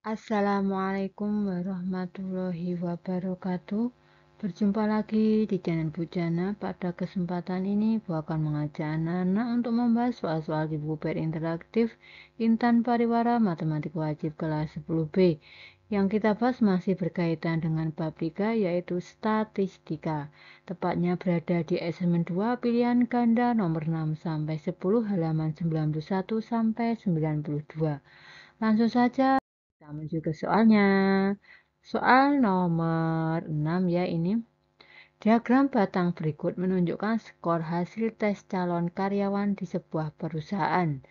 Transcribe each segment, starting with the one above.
Assalamualaikum warahmatullahi wabarakatuh. Berjumpa lagi di channel Bujana. Pada kesempatan ini, Bu akan mengajak anak-anak untuk membahas soal-soal di buku interaktif Intan Pariwara Matematik Wajib kelas 10B. Yang kita bahas masih berkaitan dengan bab 3, yaitu statistika. Tepatnya berada di assignment 2 pilihan ganda nomor 6 sampai 10 halaman 91 sampai 92. Langsung saja kita menuju ke soalnya. Soal nomor 6 ya ini. Diagram batang berikut menunjukkan skor hasil tes calon karyawan di sebuah perusahaan.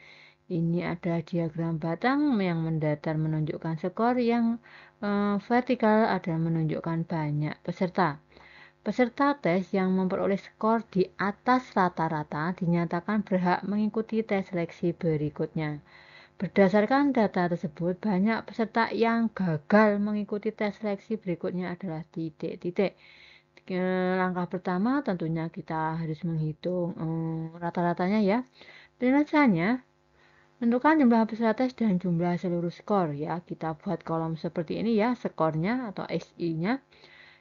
Ini ada diagram batang yang mendatar menunjukkan skor, yang vertikal ada menunjukkan banyak peserta. Peserta tes yang memperoleh skor di atas rata-rata dinyatakan berhak mengikuti tes seleksi berikutnya. Berdasarkan data tersebut, banyak peserta yang gagal mengikuti tes seleksi berikutnya adalah titik-titik. Langkah pertama tentunya kita harus menghitung rata-ratanya ya. Penyelesaiannya, tentukan jumlah peserta tes dan jumlah seluruh skor ya. Kita buat kolom seperti ini ya, skornya atau XI-nya.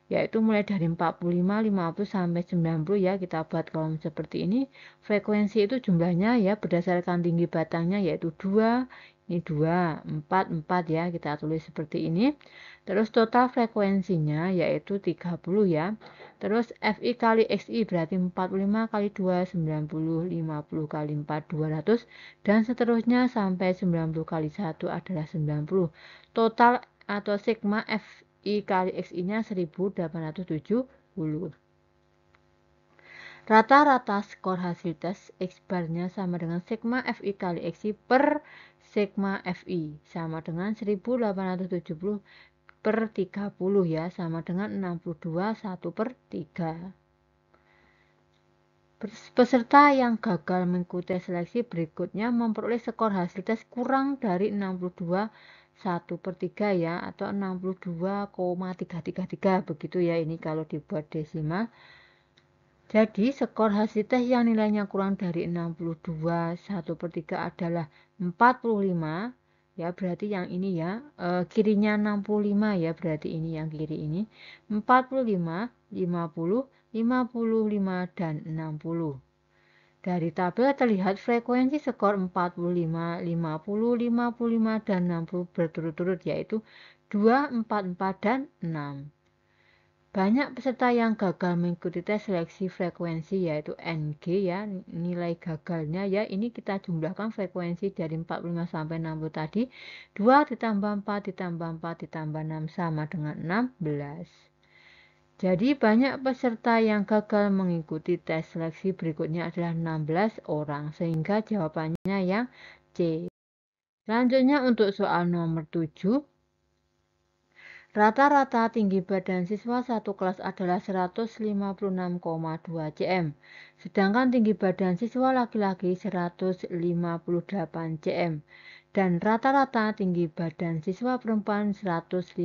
Yaitu mulai dari 45, 50 sampai 90 ya, kita buat kolom seperti ini. Frekuensi itu jumlahnya ya berdasarkan tinggi batangnya, yaitu 2, ini 2, 4, 4 ya, kita tulis seperti ini. Terus total frekuensinya yaitu 30 ya. Terus FI kali XI berarti 45 kali 2, 90, 50 kali 4, 200, dan seterusnya sampai 90 kali 1 adalah 90. Total atau sigma F I kali XI-nya 1870. Rata-rata skor hasil tes X-bar-nya sama dengan sigma FI kali XI per sigma FI, sama dengan 1870 per 30 ya, sama dengan 62 1 per 3. Peserta yang gagal mengikuti seleksi berikutnya memperoleh skor hasil tes kurang dari 62 1 per 3 ya, atau 62,333 begitu ya, ini kalau dibuat desimal. Jadi skor hasil tes yang nilainya kurang dari 62 1 per 3 adalah 45 ya, berarti yang ini ya, kirinya 65 ya, berarti ini yang kiri ini 45, 50, 55, dan 60. Dari tabel terlihat frekuensi skor 45, 50, 55, dan 60 berturut-turut, yaitu 2, 4, 4, dan 6. Banyak peserta yang gagal mengikuti tes seleksi frekuensi, yaitu NG ya, nilai gagalnya ya. Ini kita jumlahkan frekuensi dari 45 sampai 60 tadi. 2 ditambah 4 ditambah 4 ditambah 6 sama dengan 16. Jadi banyak peserta yang gagal mengikuti tes seleksi berikutnya adalah 16 orang, sehingga jawabannya yang C. Selanjutnya untuk soal nomor 7. Rata-rata tinggi badan siswa satu kelas adalah 156,2 cm, sedangkan tinggi badan siswa laki-laki 158 cm, dan rata-rata tinggi badan siswa perempuan 155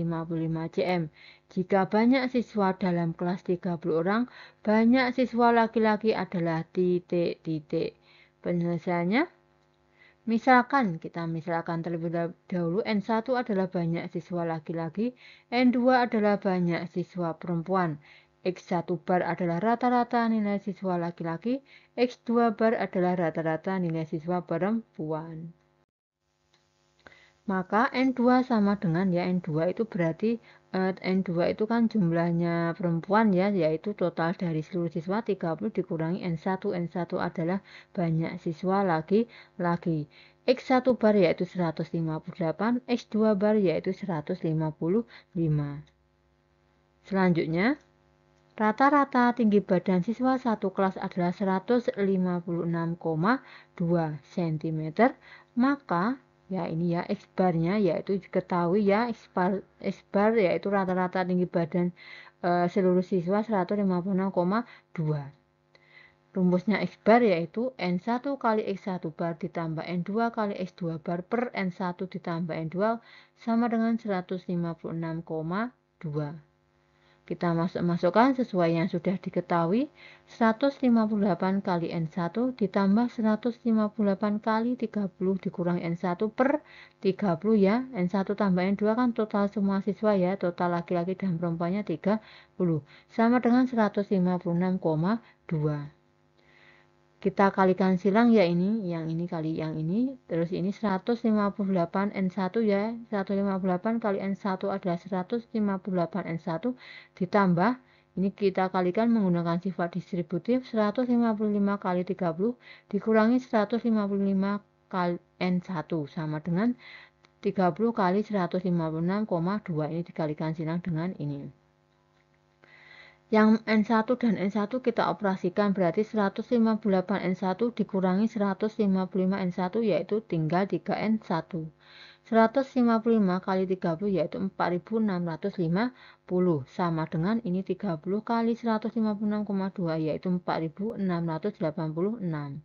cm. Jika banyak siswa dalam kelas 30 orang, banyak siswa laki-laki adalah titik-titik. Penyelesaiannya, kita misalkan terlebih dahulu N1 adalah banyak siswa laki-laki, N2 adalah banyak siswa perempuan. X1 bar adalah rata-rata nilai siswa laki-laki, X2 bar adalah rata-rata nilai siswa perempuan. Maka N2 sama dengan ya, N2 itu berarti N2 itu kan jumlahnya perempuan ya, yaitu total dari seluruh siswa 30 dikurangi N1. N1 adalah banyak siswa laki-laki. X1 bar yaitu 158, X2 bar yaitu 155. Selanjutnya, rata-rata tinggi badan siswa satu kelas adalah 156,2 cm, maka ya ini ya X barnya yaitu diketahui ya, X bar yaitu rata-rata tinggi badan seluruh siswa 156,2. Rumusnya X bar yaitu N1 kali X1 bar ditambah N2 kali X2 bar per N1 ditambah N2 sama dengan 156,2. Kita masukkan sesuai yang sudah diketahui. 158 kali N1 ditambah 158 kali 30 dikurangi N1 per 30 ya. N1 tambah N2 kan total semua siswa ya. Total laki-laki dan perempuannya 30. Sama dengan 156,2. Kita kalikan silang ya ini, yang ini kali yang ini, terus ini 158 N1 ya, 158 kali N1 adalah 158 N1 ditambah, ini kita kalikan menggunakan sifat distributif, 155 kali 30 dikurangi 155 kali N1 sama dengan 30 kali 156,2, ini dikalikan silang dengan ini. Yang N1 dan N1 kita operasikan berarti 158 N1 dikurangi 155 N1 yaitu tinggal 3 N1. 155 kali 30 yaitu 4650 sama dengan ini 30 kali 156,2 yaitu 4686.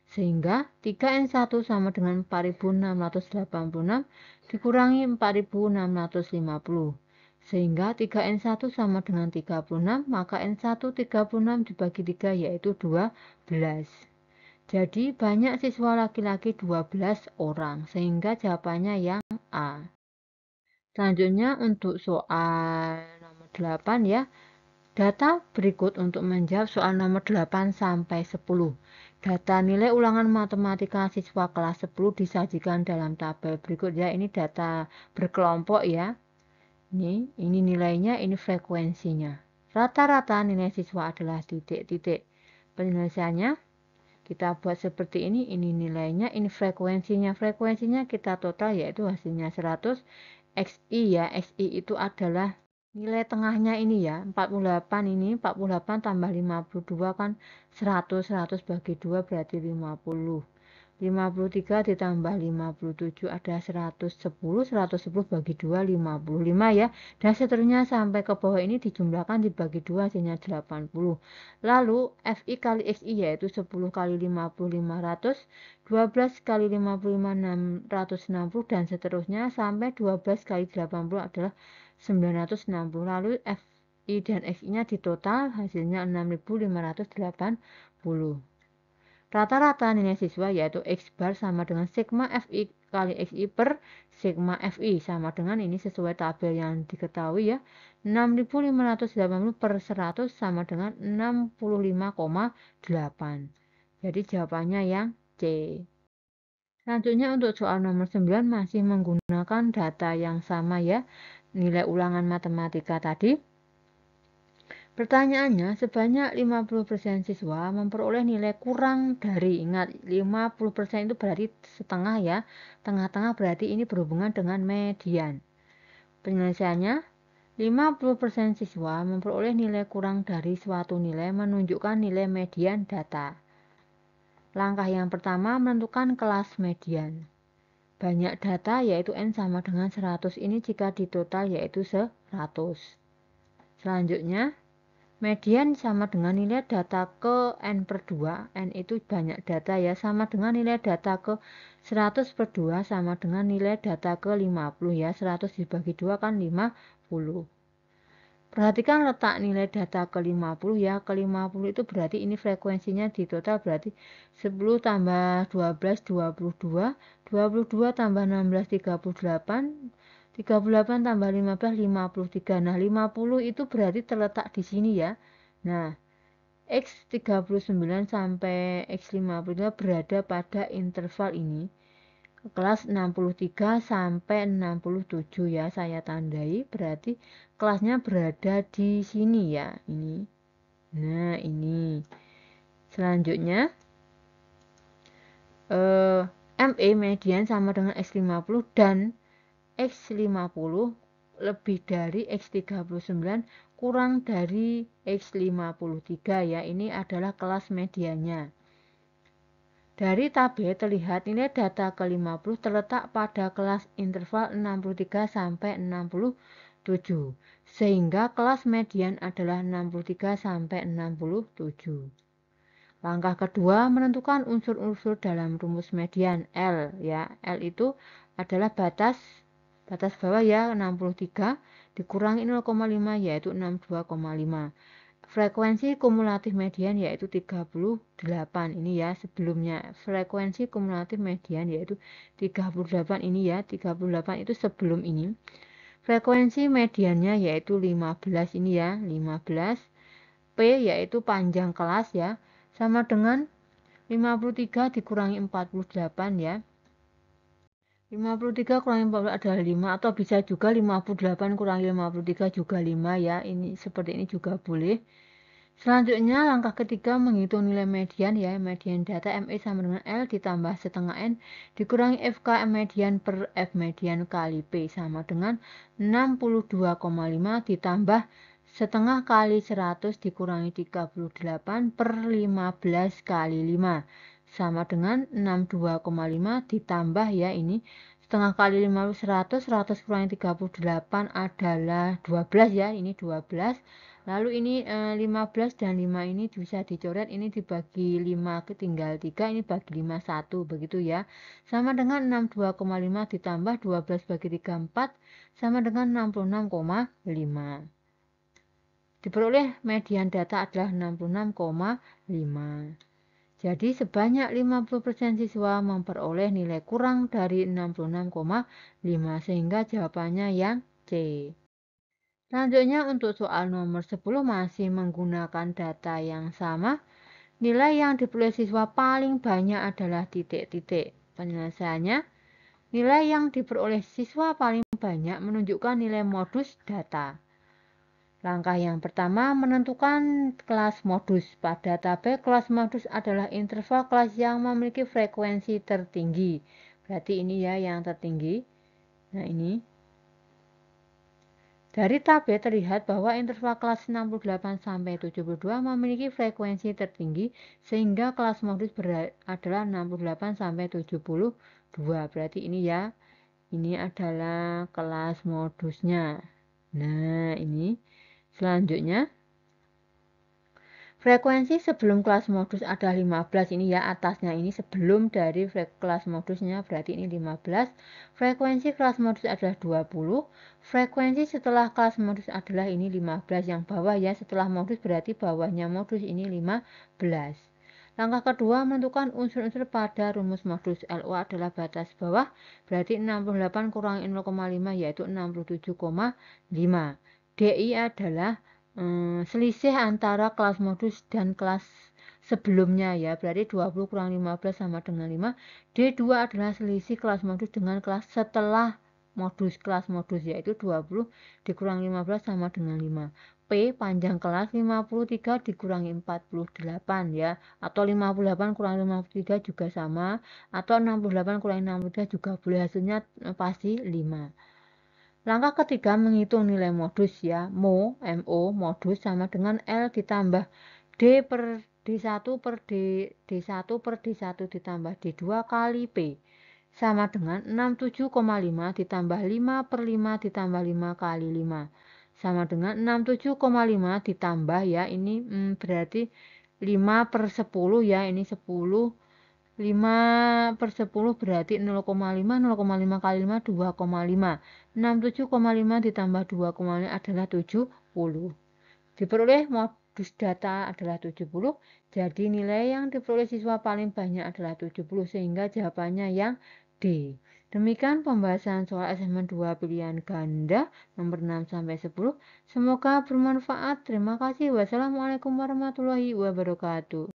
Sehingga 3N1 sama dengan 4686 dikurangi 4650. Sehingga 3N1 sama dengan 36, maka N1 36 dibagi 3 yaitu 12. Jadi banyak siswa laki-laki 12 orang, sehingga jawabannya yang A. Selanjutnya untuk soal nomor 8 ya. Data berikut untuk menjawab soal nomor 8 sampai 10. Data nilai ulangan matematika siswa kelas 10 disajikan dalam tabel berikut ya. Ini data berkelompok ya. Ini nilainya, ini frekuensinya. Rata-rata nilai siswa adalah titik-titik. Penyelesaiannya kita buat seperti ini nilainya, ini frekuensinya. Frekuensinya kita total yaitu hasilnya 100 XI ya. XI itu adalah nilai tengahnya ini ya. 48 ini, 48 tambah 52 kan 100. 100 bagi 2 berarti 50. 53 ditambah 57 ada 110, 110 bagi 2 55 ya, dan seterusnya sampai ke bawah ini dijumlahkan dibagi 2 hasilnya 80. Lalu FI kali XI yaitu 10 kali 50 500, 12 kali 55 660 dan seterusnya sampai 12 kali 80 adalah 960. Lalu FI dan XI nya ditotal hasilnya 6580. Rata-rata nilai siswa yaitu X bar sama dengan sigma FI kali XI per sigma FI sama dengan ini sesuai tabel yang diketahui ya. 6580 per 100 sama dengan 65,8. Jadi jawabannya yang C. Selanjutnya untuk soal nomor 9 masih menggunakan data yang sama ya. Nilai ulangan matematika tadi. Pertanyaannya, sebanyak 50% siswa memperoleh nilai kurang dari, ingat 50% itu berarti setengah ya, tengah-tengah berarti ini berhubungan dengan median. Penyelesaiannya, 50% siswa memperoleh nilai kurang dari suatu nilai menunjukkan nilai median data. Langkah yang pertama menentukan kelas median. Banyak data yaitu N sama dengan 100, ini jika ditotal yaitu 100. Selanjutnya, median sama dengan nilai data ke N per 2. N itu banyak data ya, sama dengan nilai data ke 100 per 2 sama dengan nilai data ke 50 ya. 100 dibagi 2 kan 50. Perhatikan letak nilai data ke 50 ya. Ke 50 itu berarti ini frekuensinya di total berarti 10 tambah 12 22, 22 tambah 16 38, 38 tambah 15 53. Nah, 50 itu berarti terletak di sini ya. Nah, X 39 sampai X 52 berada pada interval ini. Kelas 63 sampai 67 ya, saya tandai berarti kelasnya berada di sini ya, ini. Nah, ini. Selanjutnya ME median sama dengan X50 dan X50 lebih dari X39 kurang dari X53 ya. Ini adalah kelas mediannya. Dari tabel terlihat nilai data ke-50 terletak pada kelas interval 63 sampai 67. Sehingga kelas median adalah 63 sampai 67. Langkah kedua menentukan unsur-unsur dalam rumus median L ya. L itu adalah batas batas bawah ya 63 dikurangi 0,5 yaitu 62,5. Frekuensi kumulatif median yaitu 38 ini ya sebelumnya. Frekuensi kumulatif median yaitu 38 ini ya, 38 itu sebelum ini. Frekuensi mediannya yaitu 15 ini ya, 15. P yaitu panjang kelas ya, sama dengan 53 dikurangi 48 ya. 53 kurangi 40 adalah 5 atau bisa juga 58 kurangi 53 juga 5 ya. Ini seperti ini juga boleh. Selanjutnya langkah ketiga menghitung nilai median ya. Median data ME sama dengan L ditambah setengah N dikurangi FK median per F median kali P sama dengan 62,5 ditambah setengah kali 100 dikurangi 38 per 15 kali 5 sama dengan 62,5 ditambah ya ini setengah kali 100 kurangi 38 adalah 12 ya, ini 12. Lalu ini 15 dan 5 ini bisa dicoret, ini dibagi 5 tinggal 3, ini bagi 5 1 begitu ya. Sama dengan 62,5 ditambah 12 bagi 3 4 sama dengan 66,5. Diperoleh median data adalah 66,5. Jadi sebanyak 50% siswa memperoleh nilai kurang dari 66,5 sehingga jawabannya yang C. Selanjutnya untuk soal nomor 10 masih menggunakan data yang sama. Nilai yang diperoleh siswa paling banyak adalah titik-titik. Penyelesaiannya, nilai yang diperoleh siswa paling banyak menunjukkan nilai modus data. Langkah yang pertama menentukan kelas modus. Pada tabel kelas modus adalah interval kelas yang memiliki frekuensi tertinggi. Berarti ini ya yang tertinggi. Nah ini. Dari tabel terlihat bahwa interval kelas 68 sampai 72 memiliki frekuensi tertinggi sehingga kelas modus adalah 68 sampai 72. Berarti ini ya. Ini adalah kelas modusnya. Nah, ini. Selanjutnya, frekuensi sebelum kelas modus adalah 15 ini ya, atasnya ini sebelum dari kelas modusnya berarti ini 15. Frekuensi kelas modus adalah 20. Frekuensi setelah kelas modus adalah ini 15 yang bawah ya, setelah modus berarti bawahnya modus ini 15. Langkah kedua menentukan unsur-unsur pada rumus modus. LU adalah batas bawah berarti 68 kurangi 0,5 yaitu 67,5. DI adalah selisih antara kelas modus dan kelas sebelumnya ya, berarti 20 kurang 15 sama dengan 5. D2 adalah selisih kelas modus dengan kelas setelah modus, kelas modus yaitu 20 dikurangi 15 sama dengan 5. P panjang kelas 53 dikurangi 48 ya, atau 58 kurangi 53 juga sama, atau 68 kurangi 63 juga boleh, hasilnya pasti 5. Langkah ketiga menghitung nilai modus ya. MO modus sama dengan L ditambah D per D1 per D1 per D1 ditambah D2 kali P sama dengan 67,5 ditambah 5 per 5 ditambah 5 kali 5 sama dengan 67,5 ditambah ya ini berarti 5 per 10 ya, ini 10. 5 per 10 berarti 0,5, 0,5 kali 5, 2,5. 67,5 ditambah 2,5 adalah 70. Diperoleh modus data adalah 70, jadi nilai yang diperoleh siswa paling banyak adalah 70, sehingga jawabannya yang D. Demikian pembahasan soal asesmen 2 pilihan ganda nomor 6-10. Semoga bermanfaat. Terima kasih. Wassalamualaikum warahmatullahi wabarakatuh.